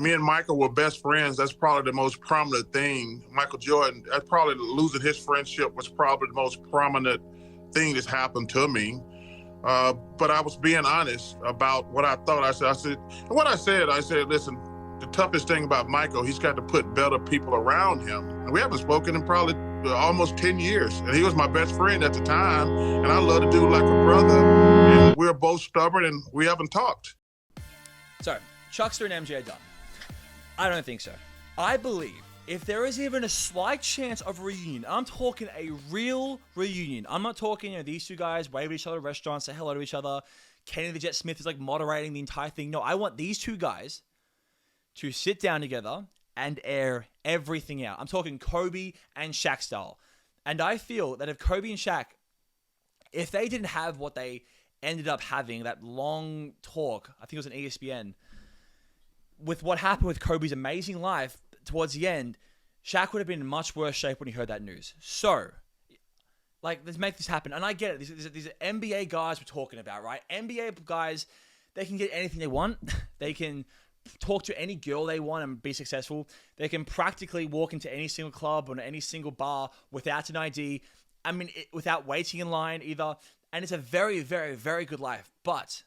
me and Michael were best friends. That's probably the most prominent thing. Michael Jordan, that's probably losing his friendship was probably the most prominent thing that's happened to me. But I was being honest about what I thought. I said, listen, the toughest thing about Michael, he's got to put better people around him. And we haven't spoken in probably almost 10 years. And he was my best friend at the time. And I love to do like a brother. And we're both stubborn and we haven't talked. So, Chuckster and MJ are done. I don't think so. I believe if there is even a slight chance of a reunion, I'm talking a real reunion. I'm not talking, these two guys wave at each other at restaurants, say hello to each other. Kenny the Jet Smith is like moderating the entire thing. No, I want these two guys to sit down together and air everything out. I'm talking Kobe and Shaq style. And I feel that if Kobe and Shaq, if they didn't have what they ended up having, that long talk, I think it was on ESPN, with what happened with Kobe's amazing life towards the end, Shaq would have been in much worse shape when he heard that news. So, let's make this happen. And I get it. These are NBA guys we're talking about, right? NBA guys, they can get anything they want. They can talk to any girl they want and be successful. They can practically walk into any single club or any single bar without an ID. Without waiting in line either. And it's a very, very, very good life. But,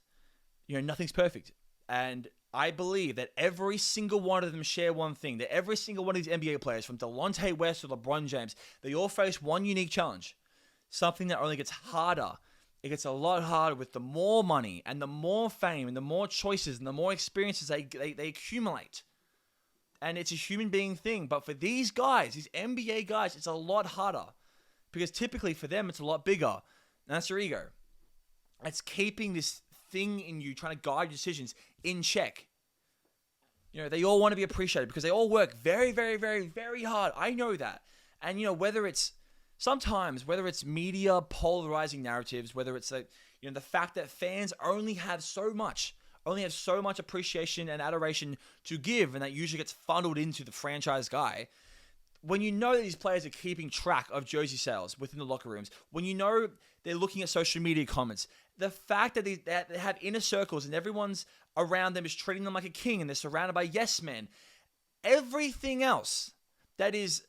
nothing's perfect. And I believe that every single one of them share one thing. That every single one of these NBA players, from Delonte West to LeBron James, they all face one unique challenge. Something that only gets harder. It gets a lot harder with the more money and the more fame and the more choices and the more experiences they accumulate. And it's a human being thing. But for these guys, these NBA guys, it's a lot harder. Because typically for them, it's a lot bigger. And that's their ego. It's keeping this thing in you, trying to guide your decisions in check. They all want to be appreciated because they all work very, very, very, very hard. I know that. And, whether it's media polarizing narratives, whether it's the fact that fans only have so much appreciation and adoration to give, and that usually gets funneled into the franchise guy. When that these players are keeping track of jersey sales within the locker rooms, when they're looking at social media comments, the fact that they have inner circles and everyone's around them is treating them like a king and they're surrounded by yes men, everything else that is,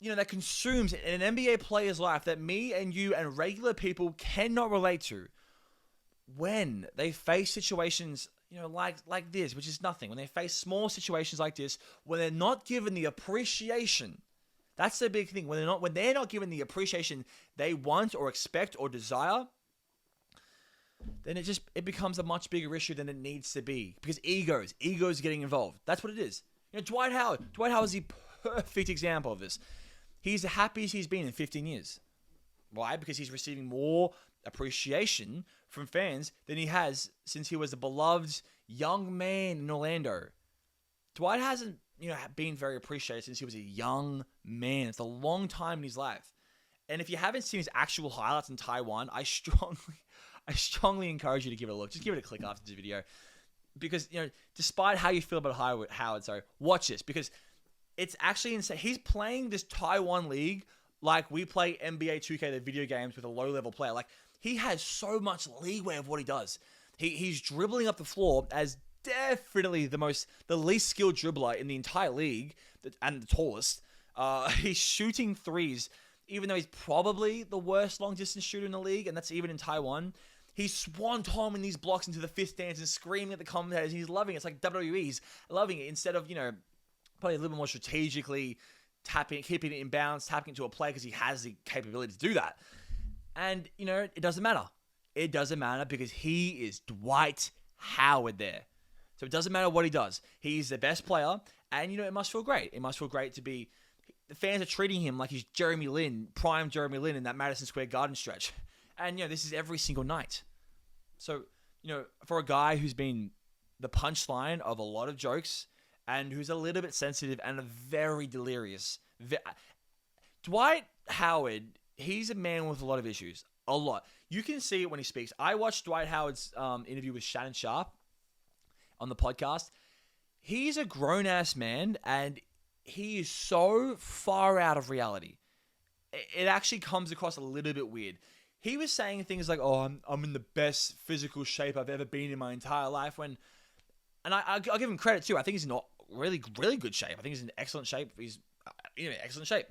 that consumes an NBA player's life that me and you and regular people cannot relate to, when they face situations like this, which is nothing. When they face small situations like this, when they're not given the appreciation, that's the big thing. When they're not given the appreciation they want or expect or desire, then it becomes a much bigger issue than it needs to be. Because egos getting involved. That's what it is. Dwight Howard is the perfect example of this. He's the happiest he's been in 15 years. Why? Because he's receiving more appreciation from fans than he has since he was a beloved young man in Orlando. Dwight hasn't, been very appreciated since he was a young man. It's a long time in his life. And if you haven't seen his actual highlights in Taiwan, I strongly encourage you to give it a look. Just give it a click after this video. Because, despite how you feel about Howard, watch this. Because it's actually insane. He's playing this Taiwan league like we play NBA 2K, the video games, with a low-level player. He has so much leeway of what he does. He's dribbling up the floor as definitely the least skilled dribbler in the entire league, and the tallest. He's shooting threes, even though he's probably the worst long-distance shooter in the league, and that's even in Taiwan. He's swan-toming these blocks into the fifth stands and screaming at the commentators. He's loving it. It's like WWE's loving it, instead of, probably a little bit more strategically keeping it in bounds, tapping into a play because he has the capability to do that. And, it doesn't matter. It doesn't matter because he is Dwight Howard there. So it doesn't matter what he does. He's the best player. And, it must feel great. It must feel great to be... The fans are treating him like he's Jeremy Lin, prime Jeremy Lin in that Madison Square Garden stretch. And, this is every single night. So, for a guy who's been the punchline of a lot of jokes and who's a little bit sensitive and very delirious. Dwight Howard, he's a man with a lot of issues. A lot. You can see it when he speaks. I watched Dwight Howard's interview with Shannon Sharp on the podcast. He's a grown-ass man, and he is so far out of reality. It actually comes across a little bit weird. He was saying things like, I'm in the best physical shape I've ever been in my entire life. And I'll give him credit too. I think he's in really, really good shape. I think he's in excellent shape. He's in excellent shape.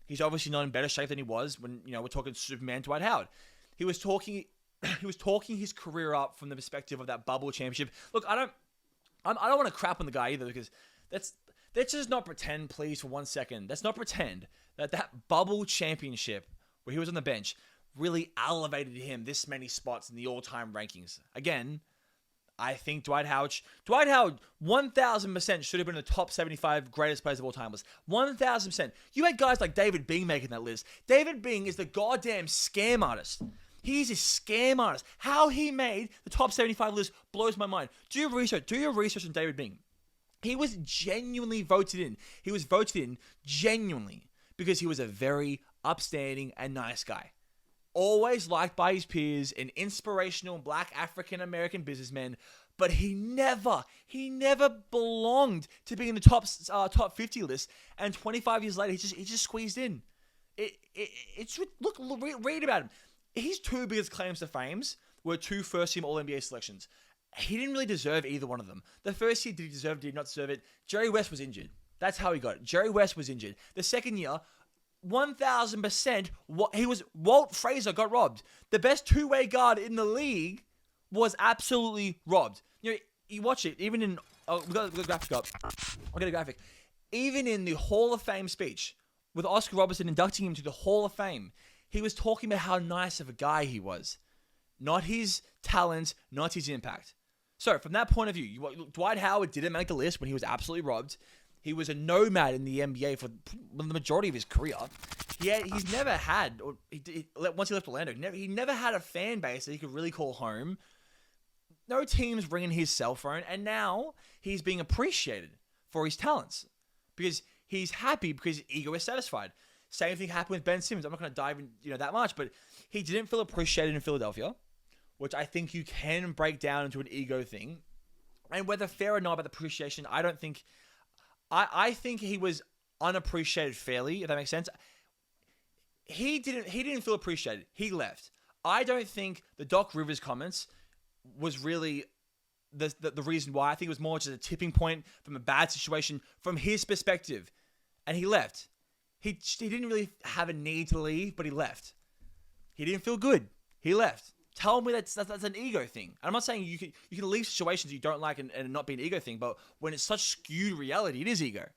He's obviously not in better shape than he was when, we're talking Superman Dwight Howard. He was talking his career up from the perspective of that bubble championship. Look, I don't want to crap on the guy either, because let's just not pretend, please, for 1 second. Let's not pretend that bubble championship where he was on the bench really elevated him this many spots in the all-time rankings. Again, I think Dwight Howard 1,000% should have been in the top 75 greatest players of all time list. 1,000%. You had guys like David Bing making that list. David Bing is the goddamn scam artist. He's a scam artist. How he made the top 75 list blows my mind. Do your research. Do your research on David Bing. He was genuinely voted in. He was voted in genuinely because he was a very upstanding and nice guy. Always liked by his peers, an inspirational black African-American businessman, but he never belonged to be in the top 50 list, and 25 years later, he just squeezed in. Read about him. His two biggest claims to fame were 2 first-team All-NBA selections. He didn't really deserve either one of them. The first year, did he deserve it, did he not deserve it? Jerry West was injured. That's how he got it. Jerry West was injured. The second year, 1,000%, Walt Frazier got robbed. The best two-way guard in the league was absolutely robbed. You watch it, even in... Oh, we got the graphic up. I'll get a graphic. Even in the Hall of Fame speech, with Oscar Robertson inducting him to the Hall of Fame, he was talking about how nice of a guy he was. Not his talent, not his impact. So, from that point of view, Dwight Howard didn't make the list when he was absolutely robbed. He was a nomad in the NBA for the majority of his career. He's never had, once he left Orlando, he never had a fan base that he could really call home. No teams ringing his cell phone, and now he's being appreciated for his talents because he's happy because his ego is satisfied. Same thing happened with Ben Simmons. I'm not going to dive in, that much, but he didn't feel appreciated in Philadelphia, which I think you can break down into an ego thing. And whether fair or not about the appreciation, I don't think. I think he was unappreciated fairly, if that makes sense. He didn't feel appreciated. He left. I don't think the Doc Rivers comments was really the reason why. I think it was more just a tipping point from a bad situation from his perspective. And he left. He didn't really have a need to leave, but he left. He didn't feel good. He left. Tell me that's an ego thing. I'm not saying you can leave situations you don't like and not be an ego thing, but when it's such skewed reality, it is ego.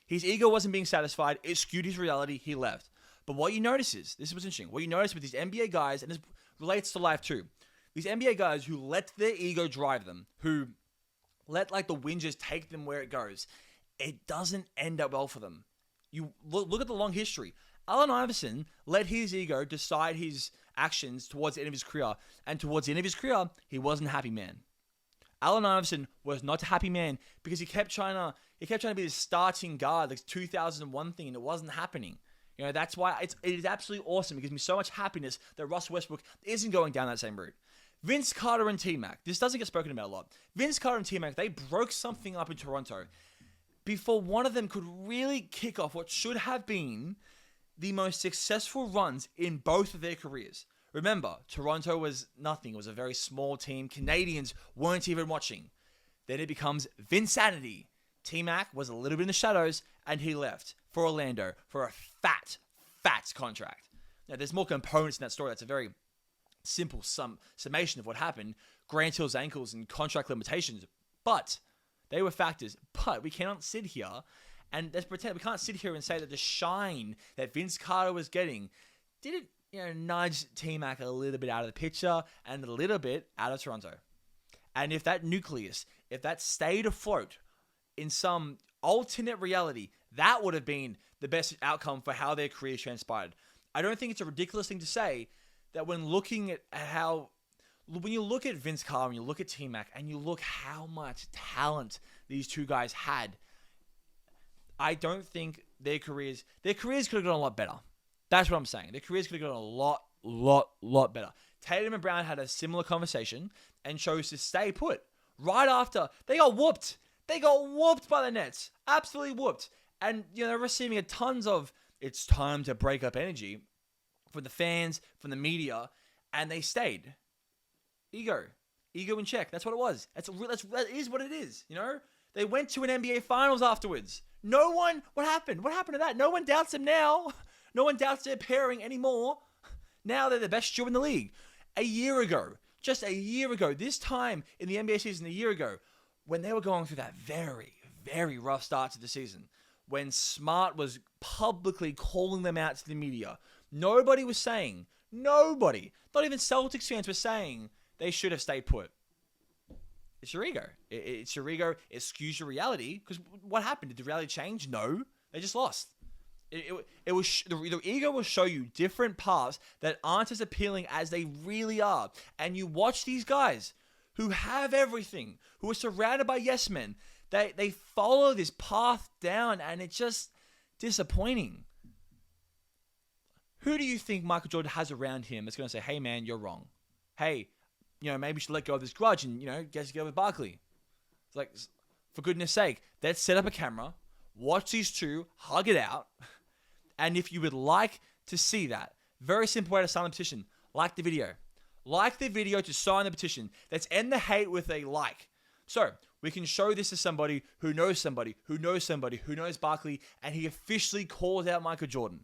His ego wasn't being satisfied. It skewed his reality. He left. But what you notice is, this was interesting, what you notice with these NBA guys, and this relates to life too, these NBA guys who let their ego drive them, who let the wind just take them where it goes, it doesn't end up well for them. You look at the long history. Allen Iverson let his ego decide his actions towards the end of his career. And towards the end of his career, he wasn't a happy man. Allen Iverson was not a happy man because he kept trying to be the starting guard, like 2001 thing, and it wasn't happening. That's why it is absolutely awesome. It gives me so much happiness that Russ Westbrook isn't going down that same route. Vince Carter and T-Mac. This doesn't get spoken about a lot. Vince Carter and T-Mac, they broke something up in Toronto before one of them could really kick off what should have been the most successful runs in both of their careers. Remember, Toronto was nothing. It was a very small team. Canadians weren't even watching. Then it becomes Vinsanity. T-Mac was a little bit in the shadows, and he left for Orlando for a fat contract. Now, there's more components in that story. That's a very simple summation of what happened. Grant Hill's ankles and contract limitations. But they were factors. But we cannot sit here and let's pretend we can't sit here and say that the shine that Vince Carter was getting didn't, nudge T-Mac a little bit out of the picture and a little bit out of Toronto. And if that nucleus, if that stayed afloat in some alternate reality, that would have been the best outcome for how their careers transpired. I don't think it's a ridiculous thing to say that when looking at when you look at Vince Carter and you look at T-Mac and you look how much talent these two guys had, I don't think their careers could have gone a lot better. That's what I'm saying. Their careers could have gone a lot better. Tatum and Brown had a similar conversation and chose to stay put. Right after, they got whooped. They got whooped by the Nets. Absolutely whooped. And, they're receiving a tons of, it's time to break up energy from the fans, from the media, and they stayed. Ego in check. That's what it was. That is what it is, They went to an NBA Finals afterwards. No one, what happened? What happened to that? No one doubts them now. No one doubts their pairing anymore. Now they're the best duo in the league. A year ago, just a year ago, this time in the NBA season a year ago, when they were going through that very, very rough start to the season, when Smart was publicly calling them out to the media, nobody was saying, nobody, not even Celtics fans were saying they should have stayed put. It's your ego. It's your ego. It skews your reality. Because what happened? Did the reality change? No. They just lost. It was the ego will show you different paths that aren't as appealing as they really are. And you watch these guys who have everything, who are surrounded by yes men. They follow this path down, and it's just disappointing. Who do you think Michael Jordan has around him that's going to say, hey, man, you're wrong? Hey, maybe you should let go of this grudge and, get together with Barkley. It's like, for goodness sake, let's set up a camera, watch these two, hug it out. And if you would like to see that, very simple way to sign the petition, like the video. Like the video to sign the petition. Let's end the hate with a like. So we can show this to somebody who knows somebody, who knows somebody, who knows Barkley, and he officially calls out Michael Jordan.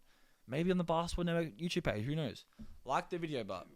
Maybe on the Basketball Network YouTube page, who knows? Like the video, but